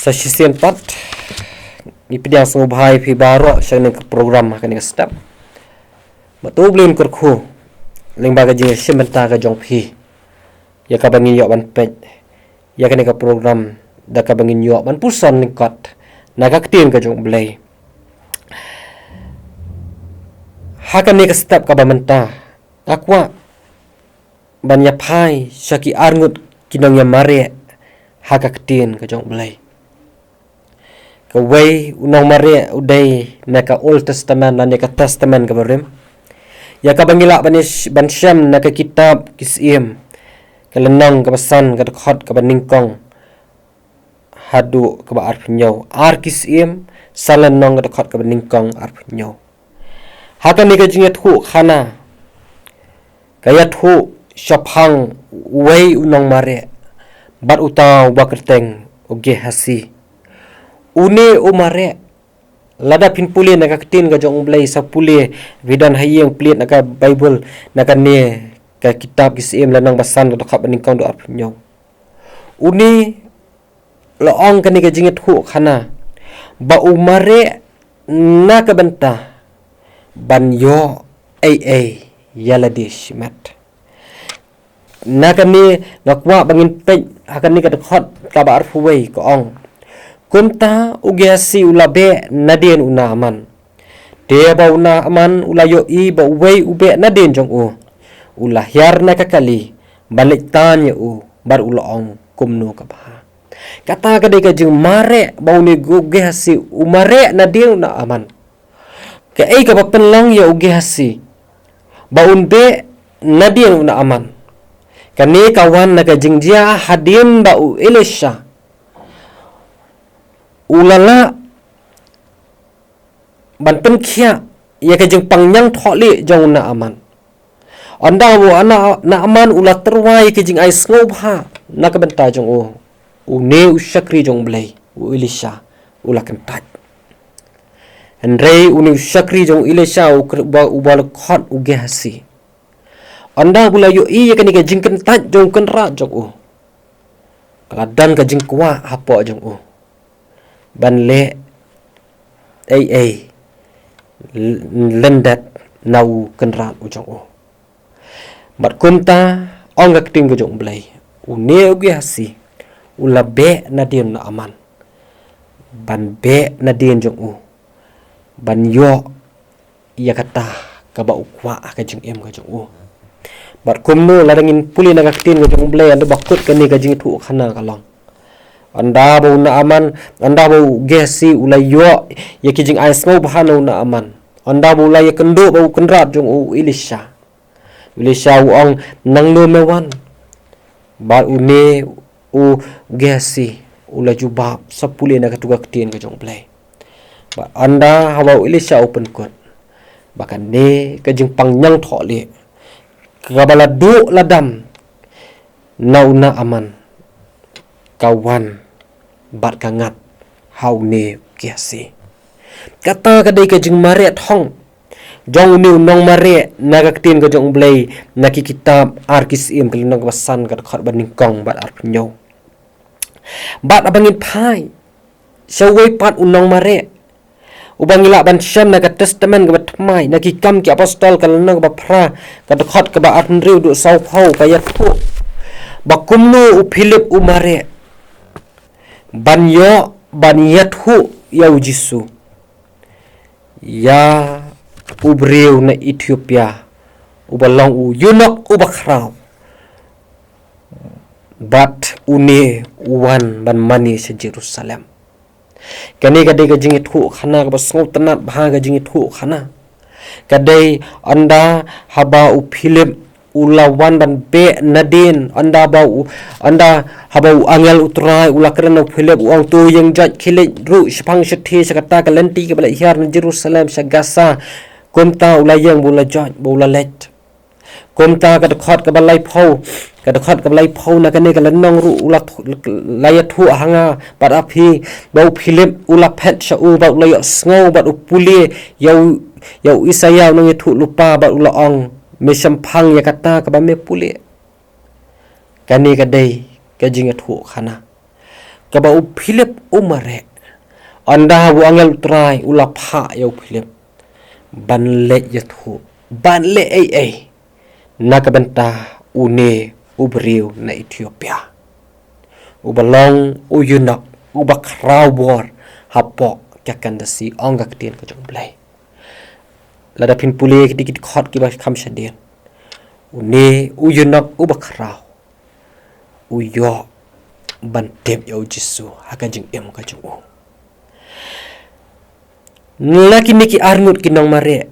Session 4 ni pediang sumubhay pi baro siya ng program kani step matublin kurku ling baga jing simenta ka jong pi ya ka bangin yo ban pet ya kani ka program da ka bangin yo ban puson ning kot na ka tin ka jong blay hakan ni ka step ka bamenta akwa banya phai syaki arngut kinong ya mare haka tin ka jong blay Kawai unang mari uday naka Old Testament na naka Testament kabarim. Ya kabangila ban Shem naka kitab kisim. Kalanang kabasan kadakot kabaningkong hadu kaba arpunyaw. Ar kisim salanong kadakot kabaningkong arpunyaw. Hakan ni kajingat hu khana. Kayat hu syapang way unang mari. Bat utaw bakerteng uge hasi. Une umare lada pin puli naka tin ka jong blay sa puli vidan hayeng plit naka Bible naka ne ka kitab kisim lanang basan ka dokap baning kong do arpunyaw uni loong kani ka jingit hu khana ba umare naka benta banyo ai yaladish mat naka ni nakwa bangin pe hakan ni ka dokot ka ba arfuway ko ong Kumta ugiasi ulabe nadien una aman. Dia ba una aman ulayo i ba uway ube nadien jong u. Ulahyar na kakali balik tanya u bar ulaong kumno kabaha. Kata kadai ka jeng mare ba uni ugiasi umare nadien una aman. Ka ai ka ba penlang ya ugiasi. Ba unbe nadien una aman. Kani kawan na ka jeng dia hadien ba u Elisha. Ulala ban pen khia ya ka jeng pangyang tholi jong na aman anda wo ana na aman ula terwai ke jeng ai sngau bha na ka benta jong o une usyakri jong blai u Elisha ula kan tat andre une usyakri jong Elisha u bal khot u gehasi anda bula yo i ya ka ni ka jeng kan tat jong kan ra jong o kaladan ka jeng kwa apo jong o ban le ai lendat nau kenrat ujong o mat kunta ong gak ting ujong blai une ugi hasi ula be nadien na aman ban be nadien jong u ban yo ya kata ka ba ukwa ka jing em ka jong u mat kumno ladangin puli na gak tin ujong blai anda bakut kani ka jing tu khana kalong anda bau na aman anda bau gesi ulayo ya kijing ais ngau bahana na aman anda bau ulay kendo bau kenrat jong u Elisha uong nang no mewan ba une u gesi ula jubab sapule na katuga ketien ke jong play ba anda hawa Elisha open kot bahkan ne kajing pangyang thole kabala du ladam nauna aman kawan bat kangat hau ne kiasi kata kadai ka jing mare thong jong ni nong mare nagaktin ka jong blay naki kitab arkisim kalunang basan ka khat baning kong bat arpunyo bat abangin phai saway pat unong mare ubangila ban syam na ka testament ka batmai naki kam ki apostol kalunang ba phra ka khat ka ba arnriu du sau phau ka yathu bakumno u Philip umare banyo banyathu ya ujisu ya ubreu na Ethiopia ubalong u yunok ubakraw bat une uwan ban mani sa Jerusalem kani kadai ka jingit hu khana ka basngaw tanat bhaga jingit hu khana kadai anda haba u Philip ulawan ban be nadin anda habau angel utrai ulakran Philip uang tu yang jat khilet ru shpang shathi sakata kalenti ke bala hiar na Jerusalem sagasa komta ulayang bula jat bula let komta ka khot ka balai phau ka khot ka balai phau na kane ka lanong ru ulak layat hu hanga pat aphi bau Philip ula phet sha u ba ulay sngo ba upuli yau Isaya nang itu lupa ba ulaong mesampang ya kata ka ba me puli kani kadai ka jingat hu khana kaba u Philip umare anda bu angel try ulapha ya Philip banle yathu banle ai nakabenta une ubriu na Ethiopia ubalong uyunak ubakrau bor hapok kakandasi ongak tien ka jong blai lada pin pule dikit khot ki ba kham shadien une uyunak ubakrau uyo bantep ya jisu hakajing em ka jong laki niki arngut kinong mare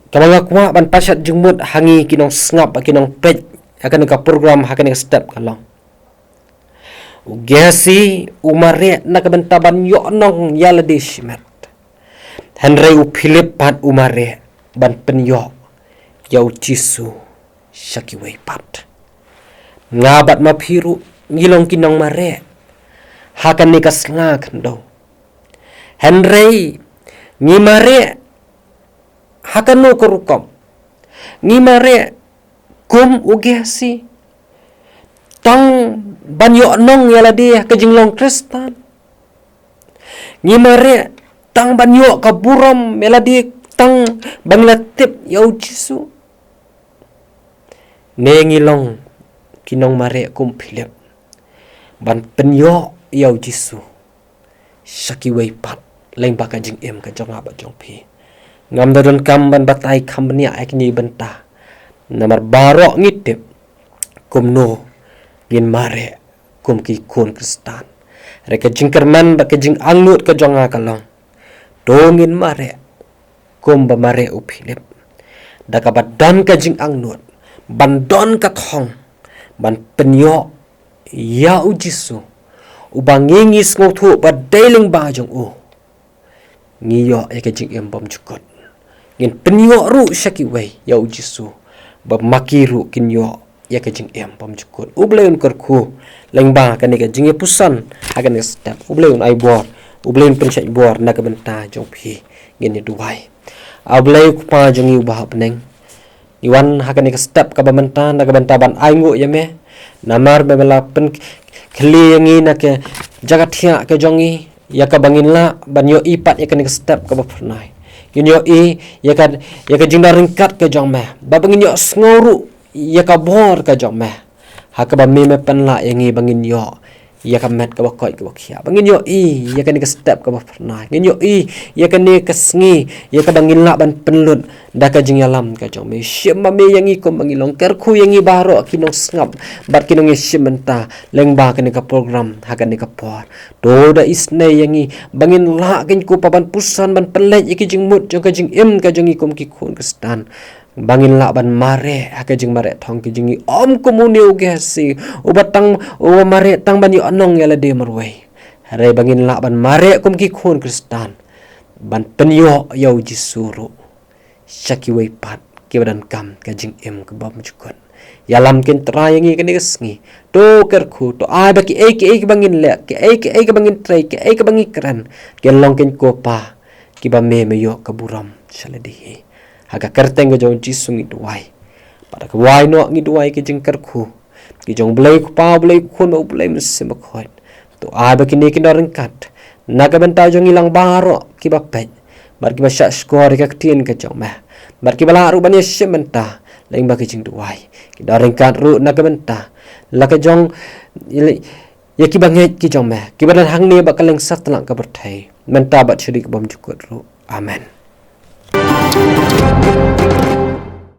kamanga kwa ban pasat jengmut hangi kinong snap kinong pej akan ka program akan ka step kalong ugasi umare nakabentaban yo nong yaladi shimat Henry u Philip pat umare ban penyo yau jisu shakiway pat ngabat mapiru ngilong kinong mare hakan ni kasnga kando Henry ngimare hakano korukom ngimare kum ugasi tang banyo nong yaladi kajinglong Kristan ngimare tang banyo kaburam meladi tang banglatip yau jisu nengilong kinong mare kum Philip ban penyo yau jisu shakiway pat leng baka jing em ka jonga ba jong phi ngam dadon kam ban batai khambnia akni benta namar baro ngitip kumno ngin mare kum ki kun Kristan reka jingkerman ba ka jing anglut ka jonga kalong dongin mare kum ba mare u Philip daka badan ka jing anglut bandon ka thong ban penyo ya u jisu ubangingis ngothu ba dailing ba jong u ngiyo ya kajing embom jukot ngin penyo ru shakiway ya u jisu ba makiru kinyo ya kajing embom jukot ubleun kerku lengba kan ka jing pusan akan step ubleun ai bor ubleun penchai bor na ka benta jong phi ngin duwai ablei pa jong yu ba peneng iwan hakan ka step ka benta na ka benta ban ai ngu ya me namar bebela pen khli yangi na ke jagathia ke jongi ya ka bangin la banyo ipat ya kan step ka bapnai ginyo ya ka jingda ringkat ke jong me ba bangin yo sngoru ya ka bor ka jong me ha ka ba me pen la yangi bangin yo ya ka met ka bakoi ka bakhia bangin yo ya kan step ka bapnai ginyo ya kan ka sngi ya ka bangin la ban penlut da ka jing yalam ka jong me shim me yangi ko bangilong kerku yangi baro kinong snap bat kinong shimenta lengba kan ka program ha kan ka por do da isne yangi bangin la kin ko paban pusan ban pelej iki jing mut jong ka jing em ka jong ikum ki khun Kristan bangin la ban mare haka jing mare thong ki jing om komuni ugasi ubatang o mare tang ban yo anong yala de marway hare bangin la ban mare kum ki khun Kristan ban penyo yau jisuru shakiway pat ki badan kam ka jing em ka bam jukon yalam kin trayangi kan ngi to kerku to ai ba ki ek bangin le ki ek bangin trai ki ek bangin kran ken long kin ko pa ki ba me yo ka buram shaladi haga kerteng ga jong jisu ngi duai pada ka wai no ngi duai ki jing kerku ki jong blai ku pa blai khun ba blai mesim khoi to ai ba ki ne kin doreng kat naga benta jong ilang baro ki ba pe bar ki ba sha skor ka tien ka jong ma bar ki bala ru ban yesim benta lain ba ki jing duai ki doreng kat ru naga benta la ka jong ya ki banget ki jong ma ki badan hang ne ba kaleng sat lang ka berthai menta ba chiri ka bom jukut ru amen.